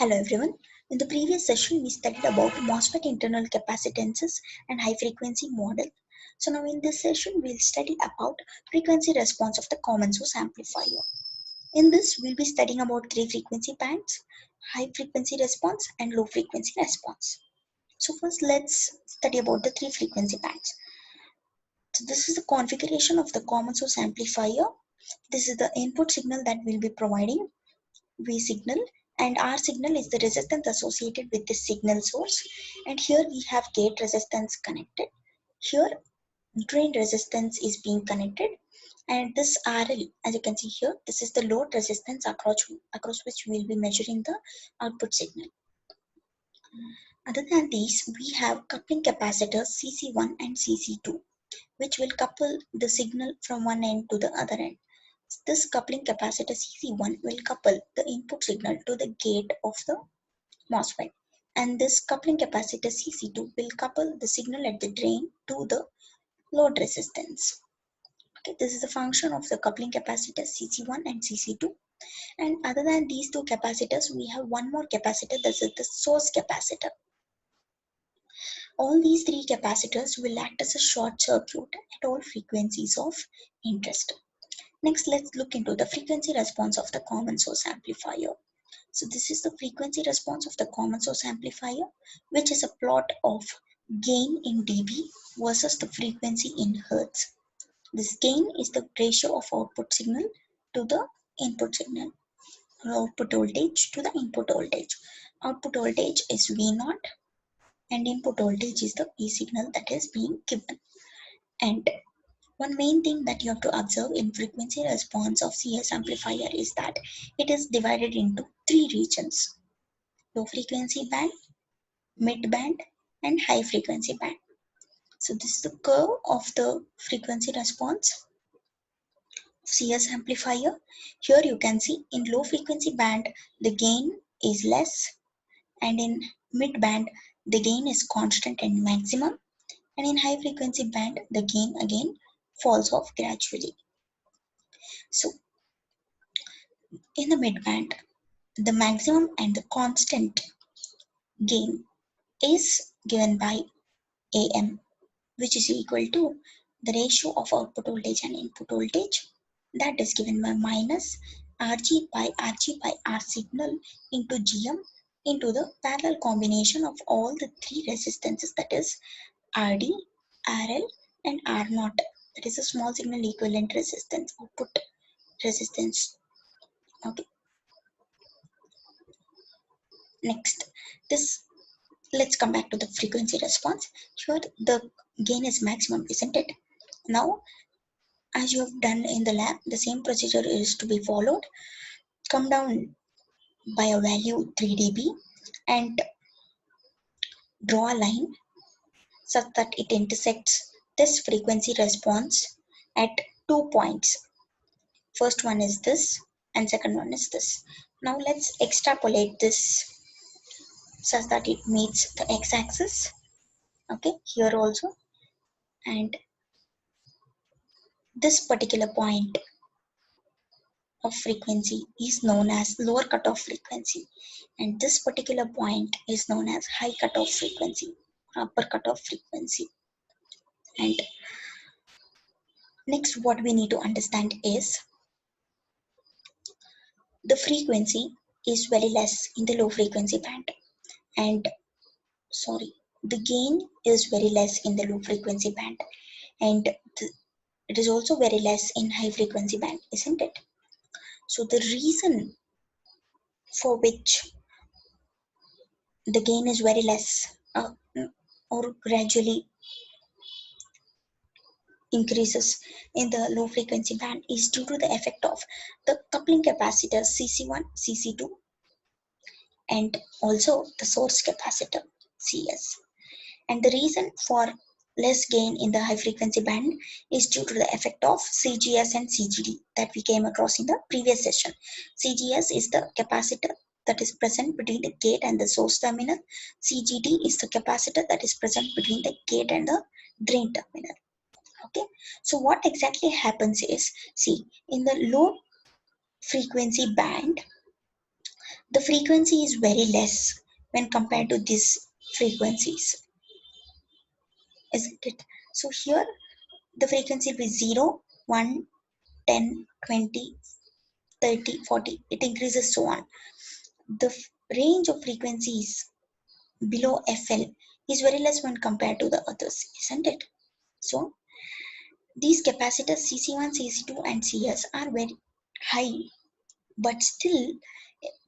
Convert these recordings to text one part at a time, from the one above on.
Hello everyone. In the previous session, we studied about MOSFET internal capacitances and high frequency model. So now in this session, we'll study about frequency response of the common source amplifier. In this, we'll be studying about three frequency bands, high frequency response and low frequency response. So first, let's study about the three frequency bands. So this is the configuration of the common source amplifier. This is the input signal that we'll be providing, V signal, and R signal is the resistance associated with the signal source, and here we have gate resistance connected. Here drain resistance is being connected, and this RL, as you can see here, this is the load resistance across which we will be measuring the output signal. Other than these, we have coupling capacitors CC1 and CC2, which will couple the signal from one end to the other end. This coupling capacitor CC1 will couple the input signal to the gate of the MOSFET, and this coupling capacitor CC2 will couple the signal at the drain to the load resistance. Okay, this is the function of the coupling capacitor CC1 and CC2. And other than these two capacitors, we have one more capacitor, that is the source capacitor. All these three capacitors will act as a short circuit at all frequencies of interest. Next, let's look into the frequency response of the common source amplifier. So this is the frequency response of the common source amplifier, which is a plot of gain in dB versus the frequency in hertz. This gain is the ratio of output signal to the input signal, or output voltage to the input voltage. Output voltage is V0 and input voltage is the V signal that is being given. And one main thing that you have to observe in frequency response of CS amplifier is that it is divided into three regions: low frequency band, mid band, and high frequency band. So this is the curve of the frequency response of CS amplifier. Here you can see in low frequency band the gain is less, and in mid band the gain is constant and maximum, and in high frequency band the gain again falls off gradually. So in the mid band, the maximum and the constant gain is given by AM, which is equal to the ratio of output voltage and input voltage, that is given by minus RG by R signal into GM into the parallel combination of all the three resistances, that is RD, RL, and R0, that is a small signal equivalent resistance, output resistance. Okay. Next, this let's come back to the frequency response. Here the gain is maximum, isn't it? Now, as you have done in the lab, the same procedure is to be followed. Come down by a value 3 dB and draw a line such that it intersects this frequency response at 2 points. First one is this and second one is this. Now let's extrapolate this such that it meets the x-axis. Okay, here also, and this particular point of frequency is known as lower cutoff frequency, and this particular point is known as high cutoff frequency, upper cutoff frequency. And next, what we need to understand is the frequency is very less in the low frequency band, and the gain is very less in the low frequency band, and it is also very less in high frequency band, isn't it? So the reason for which the gain is very less or gradually increases in the low frequency band is due to the effect of the coupling capacitors CC1, CC2, and also the source capacitor CS. And the reason for less gain in the high frequency band is due to the effect of CGS and CGD that we came across in the previous session. CGS is the capacitor that is present between the gate and the source terminal. CGD is the capacitor that is present between the gate and the drain terminal. Okay, so what exactly happens is, see, in the low frequency band, the frequency is very less when compared to these frequencies, isn't it? So here the frequency will be 0, 1, 10, 20, 30, 40. It increases so on. The range of frequencies below FL is very less when compared to the others, isn't it? So these capacitors CC1, CC2 and CS are very high, but still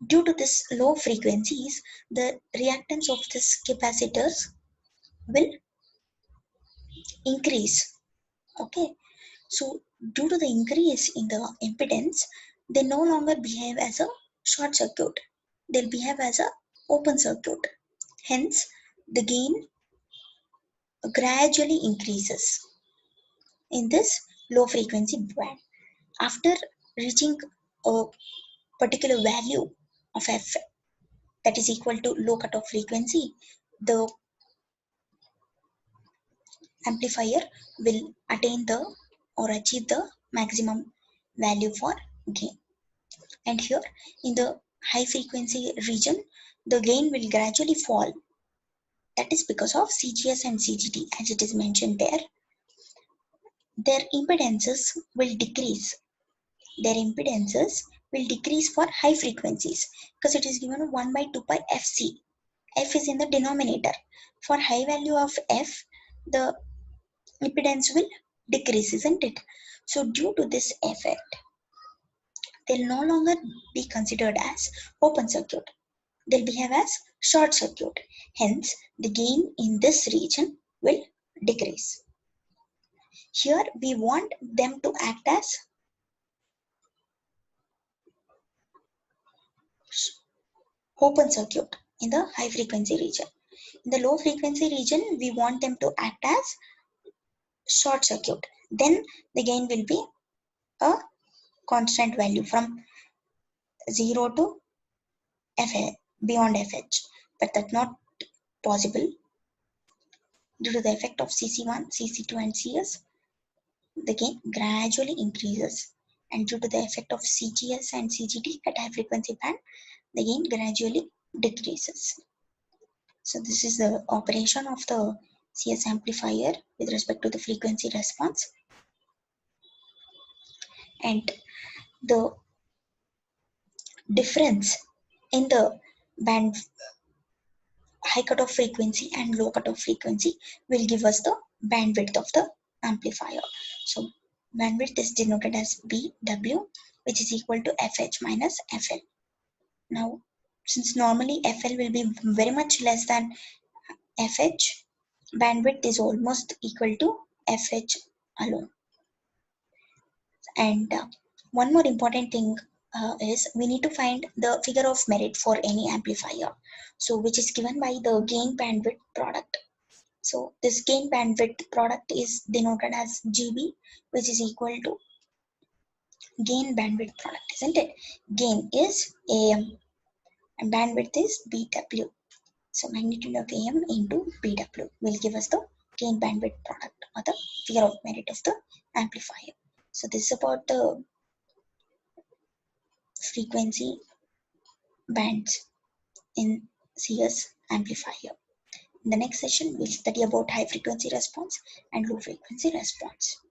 due to this low frequencies, the reactance of this capacitors will increase. Okay, so due to the increase in the impedance, they no longer behave as a short circuit. They'll behave as a open circuit. Hence, the gain gradually increases in this low frequency band. After reaching a particular value of F that is equal to low cutoff frequency, the amplifier will attain the or achieve the maximum value for gain. And here in the high frequency region, the gain will gradually fall. That is because of CGS and CGT, as it is mentioned there. Their impedances will decrease. Their impedances will decrease for high frequencies because it is given 1 by 2 pi Fc. F is in the denominator. For high value of F, the impedance will decrease, isn't it? So due to this effect, they'll no longer be considered as open circuit. They'll behave as short circuit. Hence, the gain in this region will decrease. Here, we want them to act as open circuit in the high frequency region. In the low frequency region, we want them to act as short circuit. Then the gain will be a constant value from 0 to FH, beyond FH. But that's not possible due to the effect of CC1, CC2 and CS. The gain gradually increases, and due to the effect of CGS and CGT at high frequency band, the gain gradually decreases. So this is the operation of the CS amplifier with respect to the frequency response. And the difference in the band high cutoff frequency and low cutoff frequency will give us the bandwidth of the amplifier. So bandwidth is denoted as BW, which is equal to FH minus FL. Now, since normally FL will be very much less than FH, bandwidth is almost equal to FH alone. And one more important thing is we need to find the figure of merit for any amplifier. So which is given by the gain bandwidth product. So this gain bandwidth product is denoted as GB, which is equal to gain bandwidth product, isn't it? Gain is AM and bandwidth is BW. So magnitude of AM into BW will give us the gain bandwidth product or the figure of merit of the amplifier. So this is about the frequency bands in CS amplifier. In the next session, we'll study about high frequency response and low frequency response.